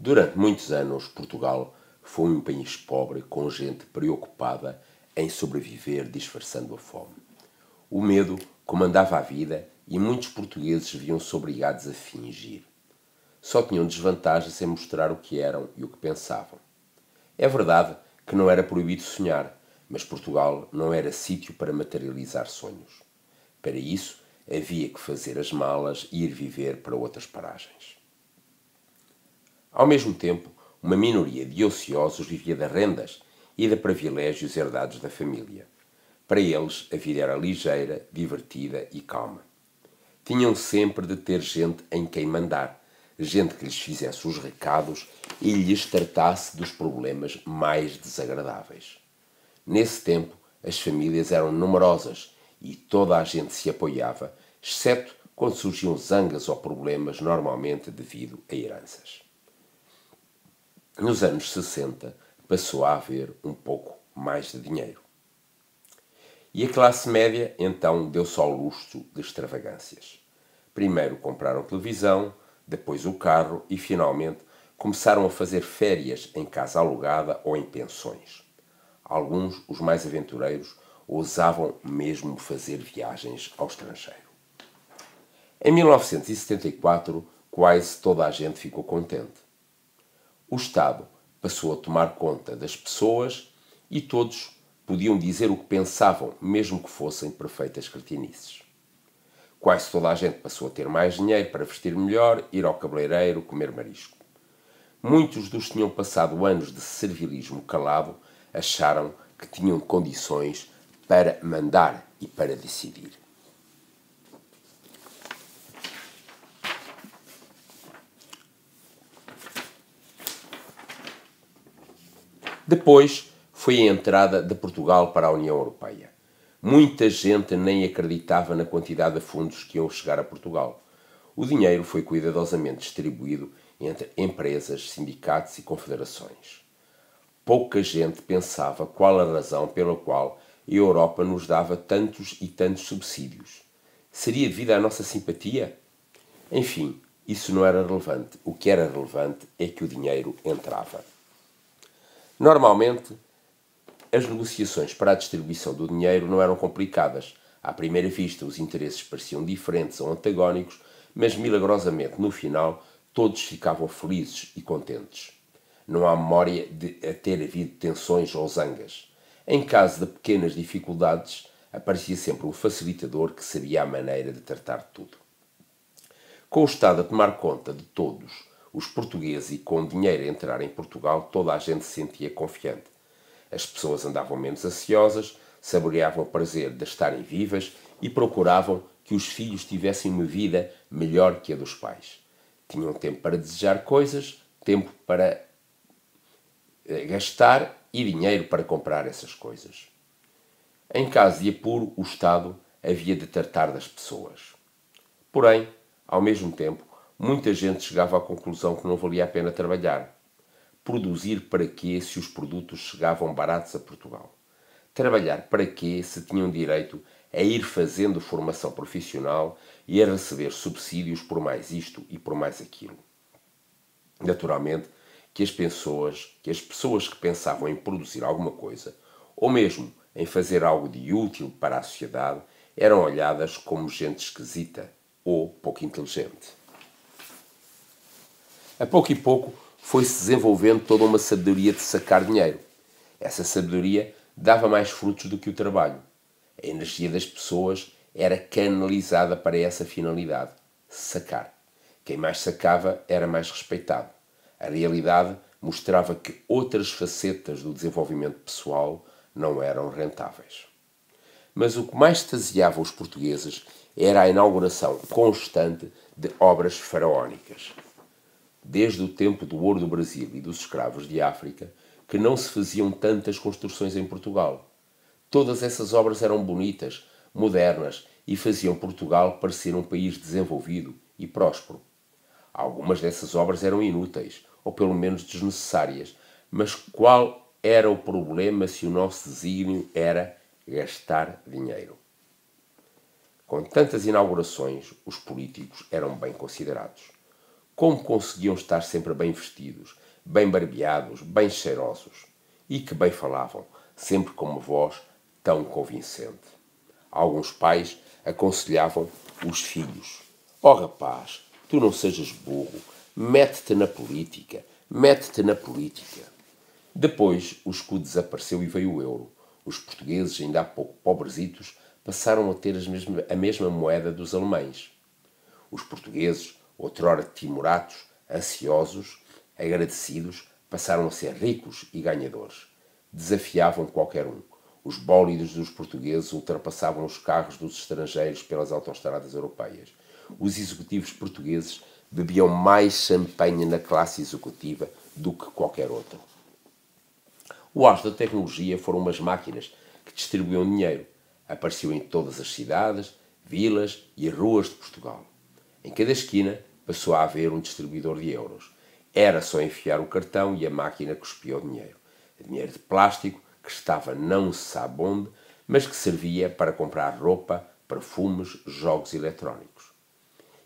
Durante muitos anos, Portugal foi um país pobre com gente preocupada em sobreviver disfarçando a fome. O medo comandava a vida e muitos portugueses viam-se obrigados a fingir. Só tinham desvantagens em mostrar o que eram e o que pensavam. É verdade que não era proibido sonhar, mas Portugal não era sítio para materializar sonhos. Para isso, havia que fazer as malas e ir viver para outras paragens. Ao mesmo tempo, uma minoria de ociosos vivia de rendas e de privilégios herdados da família. Para eles, a vida era ligeira, divertida e calma. Tinham sempre de ter gente em quem mandar, gente que lhes fizesse os recados e lhes tratasse dos problemas mais desagradáveis. Nesse tempo, as famílias eram numerosas e toda a gente se apoiava, exceto quando surgiam zangas ou problemas, normalmente devido a heranças. Nos anos 60, passou a haver um pouco mais de dinheiro. E a classe média, então, deu-se ao luxo de extravagâncias. Primeiro compraram televisão, depois o carro e, finalmente, começaram a fazer férias em casa alugada ou em pensões. Alguns, os mais aventureiros, ousavam mesmo fazer viagens ao estrangeiro. Em 1974, quase toda a gente ficou contente. O Estado passou a tomar conta das pessoas e todos podiam dizer o que pensavam, mesmo que fossem perfeitas cretinices. Quase toda a gente passou a ter mais dinheiro para vestir melhor, ir ao cabeleireiro, comer marisco. Muitos dos que tinham passado anos de servilismo calado acharam que tinham condições para mandar e para decidir. Depois foi a entrada de Portugal para a União Europeia. Muita gente nem acreditava na quantidade de fundos que iam chegar a Portugal. O dinheiro foi cuidadosamente distribuído entre empresas, sindicatos e confederações. Pouca gente pensava qual a razão pela qual a Europa nos dava tantos e tantos subsídios. Seria devido à nossa simpatia? Enfim, isso não era relevante. O que era relevante é que o dinheiro entrava. Normalmente, as negociações para a distribuição do dinheiro não eram complicadas. À primeira vista, os interesses pareciam diferentes ou antagónicos, mas milagrosamente, no final, todos ficavam felizes e contentes. Não há memória de ter havido tensões ou zangas. Em caso de pequenas dificuldades, aparecia sempre um facilitador que sabia a maneira de tratar de tudo. Com o Estado a tomar conta de todos os portugueses e com o dinheiro a entrar em Portugal, toda a gente se sentia confiante. As pessoas andavam menos ansiosas, saboreavam o prazer de estarem vivas e procuravam que os filhos tivessem uma vida melhor que a dos pais. Tinham tempo para desejar coisas, tempo para gastar e dinheiro para comprar essas coisas. Em caso de apuro, o Estado havia de tratar das pessoas. Porém, ao mesmo tempo, muita gente chegava à conclusão que não valia a pena trabalhar. Produzir para quê se os produtos chegavam baratos a Portugal? Trabalhar para quê se tinham direito a ir fazendo formação profissional e a receber subsídios por mais isto e por mais aquilo? Naturalmente que as pessoas que pensavam em produzir alguma coisa, ou mesmo em fazer algo de útil para a sociedade, eram olhadas como gente esquisita ou pouco inteligente. A pouco e pouco foi-se desenvolvendo toda uma sabedoria de sacar dinheiro. Essa sabedoria dava mais frutos do que o trabalho. A energia das pessoas era canalizada para essa finalidade, sacar. Quem mais sacava era mais respeitado. A realidade mostrava que outras facetas do desenvolvimento pessoal não eram rentáveis. Mas o que mais extasiava os portugueses era a inauguração constante de obras faraónicas. Desde o tempo do ouro do Brasil e dos escravos de África, que não se faziam tantas construções em Portugal. Todas essas obras eram bonitas, modernas e faziam Portugal parecer um país desenvolvido e próspero. Algumas dessas obras eram inúteis, ou pelo menos desnecessárias, mas qual era o problema se o nosso desígnio era gastar dinheiro? Com tantas inaugurações, os políticos eram bem considerados. como conseguiam estar sempre bem vestidos, bem barbeados, bem cheirosos, e que bem falavam, sempre com uma voz tão convincente. Alguns pais aconselhavam os filhos: ó rapaz, tu não sejas burro, mete-te na política, mete-te na política. Depois o escudo desapareceu e veio o euro. Os portugueses, ainda há pouco pobrezitos, passaram a ter a mesma moeda dos alemães. Os portugueses, outrora timoratos, ansiosos, agradecidos, passaram a ser ricos e ganhadores. Desafiavam qualquer um. Os bólidos dos portugueses ultrapassavam os carros dos estrangeiros pelas autoestradas europeias. Os executivos portugueses bebiam mais champanhe na classe executiva do que qualquer outro. O auge da tecnologia foram umas máquinas que distribuíam dinheiro. Apareciam em todas as cidades, vilas e ruas de Portugal. Em cada esquina passou a haver um distribuidor de euros. Era só enfiar o cartão e a máquina cuspia o dinheiro. Dinheiro de plástico que estava não se sabe onde, mas que servia para comprar roupa, perfumes, jogos eletrónicos.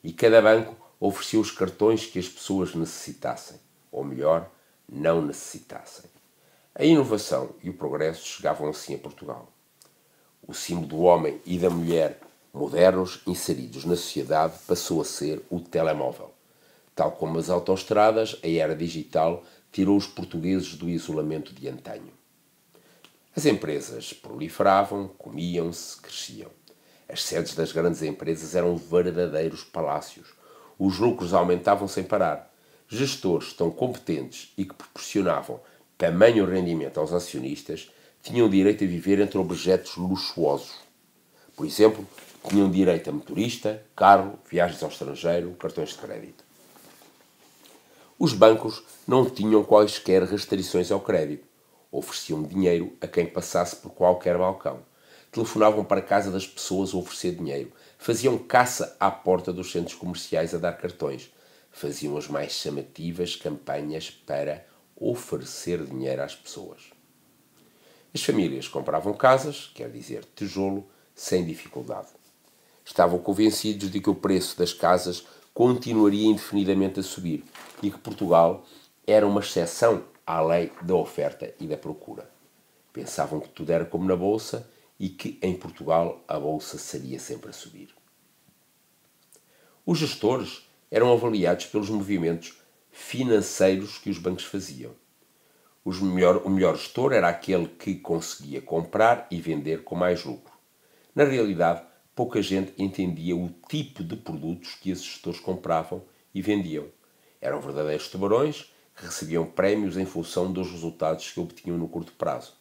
E cada banco oferecia os cartões que as pessoas necessitassem, ou melhor, não necessitassem. A inovação e o progresso chegavam assim a Portugal. O símbolo do homem e da mulher modernos inseridos na sociedade passou a ser o telemóvel. Tal como as autoestradas, a era digital tirou os portugueses do isolamento de antanho. As empresas proliferavam, comiam-se, cresciam. As sedes das grandes empresas eram verdadeiros palácios. Os lucros aumentavam sem parar. Gestores tão competentes e que proporcionavam tamanho rendimento aos acionistas tinham direito a viver entre objetos luxuosos. Por exemplo, tinham direito a motorista, carro, viagens ao estrangeiro, cartões de crédito. Os bancos não tinham quaisquer restrições ao crédito. Ofereciam dinheiro a quem passasse por qualquer balcão. Telefonavam para a casa das pessoas a oferecer dinheiro. Faziam caça à porta dos centros comerciais a dar cartões. Faziam as mais chamativas campanhas para oferecer dinheiro às pessoas. As famílias compravam casas, quer dizer, tijolo, sem dificuldade. Estavam convencidos de que o preço das casas continuaria indefinidamente a subir e que Portugal era uma exceção à lei da oferta e da procura. Pensavam que tudo era como na Bolsa e que em Portugal a Bolsa seria sempre a subir. Os gestores eram avaliados pelos movimentos financeiros que os bancos faziam. O melhor gestor era aquele que conseguia comprar e vender com mais lucro. Na realidade, pouca gente entendia o tipo de produtos que esses gestores compravam e vendiam. Eram verdadeiros tubarões que recebiam prémios em função dos resultados que obtinham no curto prazo.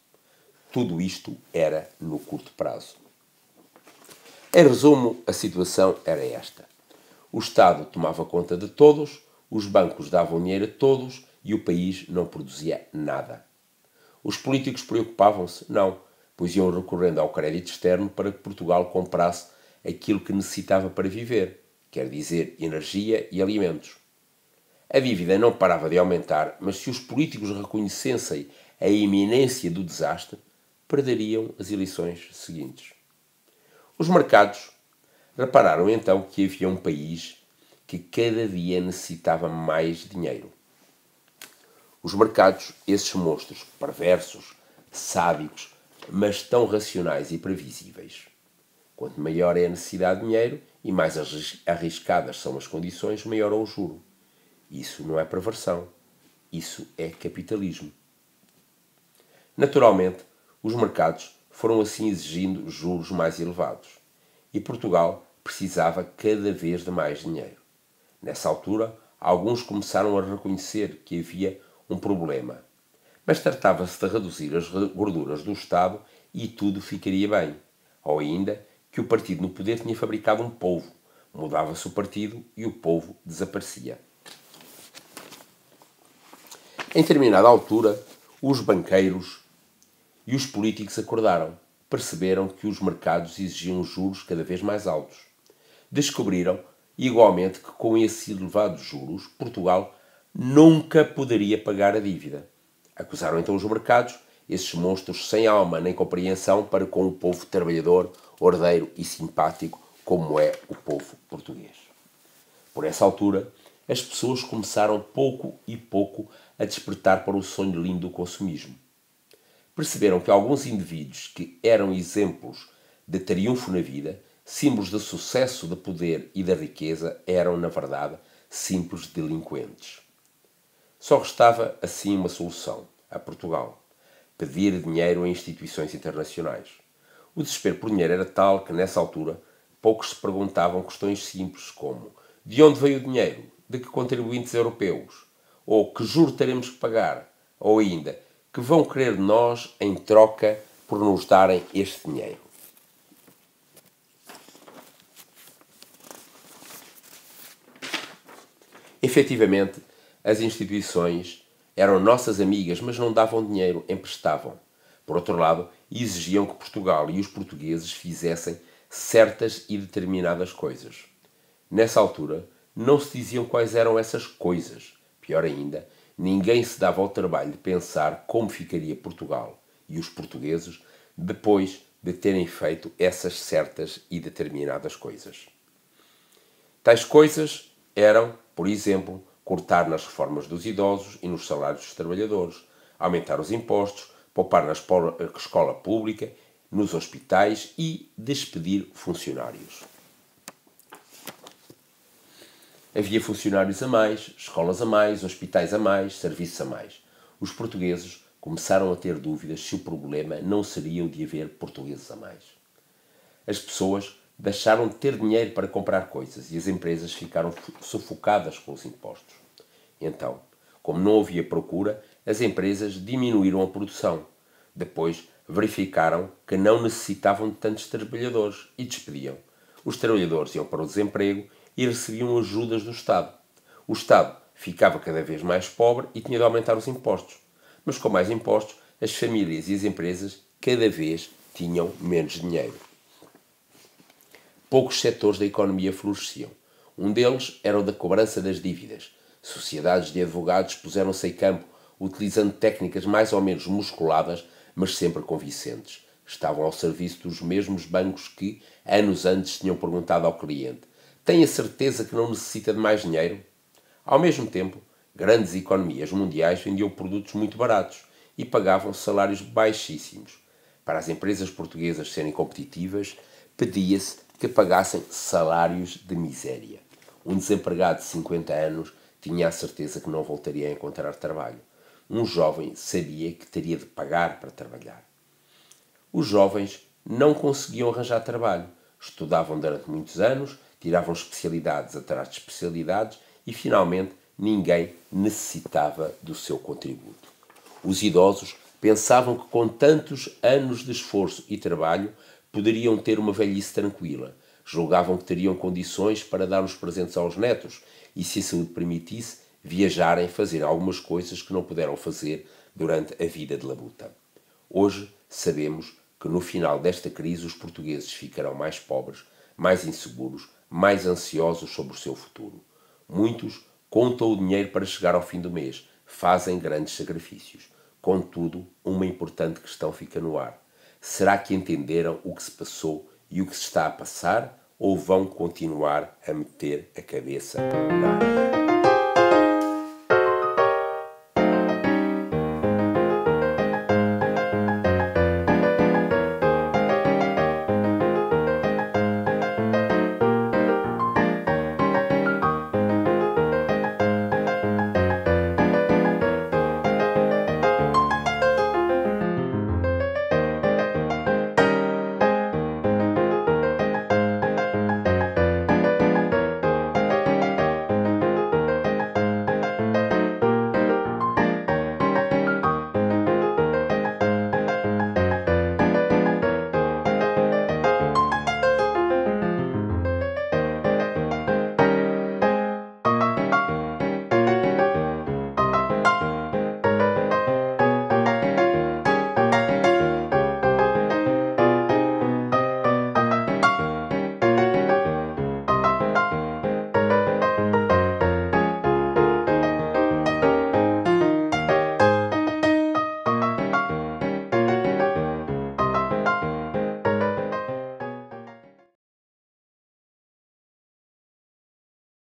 Tudo isto era no curto prazo. Em resumo, a situação era esta. O Estado tomava conta de todos, os bancos davam dinheiro a todos e o país não produzia nada. Os políticos preocupavam-se? Não, pois iam recorrendo ao crédito externo para que Portugal comprasse aquilo que necessitava para viver, quer dizer, energia e alimentos. A dívida não parava de aumentar, mas se os políticos reconhecessem a iminência do desastre, perderiam as eleições seguintes. Os mercados repararam então que havia um país que cada dia necessitava mais dinheiro. Os mercados, esses monstros perversos, sádicos, mas tão racionais e previsíveis. Quanto maior é a necessidade de dinheiro e mais arriscadas são as condições, maior é o juro. Isso não é perversão. Isso é capitalismo. Naturalmente, os mercados foram assim exigindo juros mais elevados. E Portugal precisava cada vez de mais dinheiro. Nessa altura, alguns começaram a reconhecer que havia um problema. Mas tratava-se de reduzir as gorduras do Estado e tudo ficaria bem. Ou ainda que o partido no poder tinha fabricado um povo. Mudava-se o partido e o povo desaparecia. Em determinada altura, os banqueiros e os políticos acordaram. Perceberam que os mercados exigiam juros cada vez mais altos. Descobriram, igualmente, que com esses elevados juros, Portugal nunca poderia pagar a dívida. Acusaram então os mercados, esses monstros sem alma nem compreensão para com o povo trabalhador, ordeiro e simpático, como é o povo português. Por essa altura, as pessoas começaram pouco e pouco a despertar para o sonho lindo do consumismo. Perceberam que alguns indivíduos que eram exemplos de triunfo na vida, símbolos de sucesso, de poder e da riqueza, eram, na verdade, simples delinquentes. Só restava, assim, uma solução, a Portugal: pedir dinheiro a instituições internacionais. O desespero por dinheiro era tal que, nessa altura, poucos se perguntavam questões simples como: de onde veio o dinheiro? De que contribuintes europeus? Ou que juro teremos que pagar? Ou ainda, que vão querer de nós em troca por nos darem este dinheiro? Efetivamente, as instituições eram nossas amigas, mas não davam dinheiro, emprestavam. Por outro lado, exigiam que Portugal e os portugueses fizessem certas e determinadas coisas. Nessa altura, não se diziam quais eram essas coisas. Pior ainda, ninguém se dava ao trabalho de pensar como ficaria Portugal e os portugueses depois de terem feito essas certas e determinadas coisas. Tais coisas eram, por exemplo, cortar nas reformas dos idosos e nos salários dos trabalhadores, aumentar os impostos, poupar na escola pública, nos hospitais e despedir funcionários. Havia funcionários a mais, escolas a mais, hospitais a mais, serviços a mais. Os portugueses começaram a ter dúvidas se o problema não seria o de haver portugueses a mais. As pessoas deixaram de ter dinheiro para comprar coisas e as empresas ficaram sufocadas com os impostos. Então, como não havia procura, as empresas diminuíram a produção. Depois, verificaram que não necessitavam de tantos trabalhadores e despediam. Os trabalhadores iam para o desemprego e recebiam ajudas do Estado. O Estado ficava cada vez mais pobre e tinha de aumentar os impostos. Mas com mais impostos, as famílias e as empresas cada vez tinham menos dinheiro. Poucos setores da economia floresciam. Um deles era o da cobrança das dívidas. Sociedades de advogados puseram-se em campo, utilizando técnicas mais ou menos musculadas, mas sempre convincentes. Estavam ao serviço dos mesmos bancos que, anos antes, tinham perguntado ao cliente: tem a certeza que não necessita de mais dinheiro? Ao mesmo tempo, grandes economias mundiais vendiam produtos muito baratos e pagavam salários baixíssimos. Para as empresas portuguesas serem competitivas, pedia-se que pagassem salários de miséria. Um desempregado de 50 anos tinha a certeza que não voltaria a encontrar trabalho. Um jovem sabia que teria de pagar para trabalhar. Os jovens não conseguiam arranjar trabalho. Estudavam durante muitos anos, tiravam especialidades atrás de especialidades e, finalmente, ninguém necessitava do seu contributo. Os idosos pensavam que, com tantos anos de esforço e trabalho, poderiam ter uma velhice tranquila. Julgavam que teriam condições para dar os presentes aos netos e, se a saúde permitisse, viajarem, fazer algumas coisas que não puderam fazer durante a vida de labuta. Hoje sabemos que no final desta crise os portugueses ficarão mais pobres, mais inseguros, mais ansiosos sobre o seu futuro. Muitos contam o dinheiro para chegar ao fim do mês, fazem grandes sacrifícios. Contudo, uma importante questão fica no ar. Será que entenderam o que se passou e o que se está a passar, ou vão continuar a meter a cabeça na areia?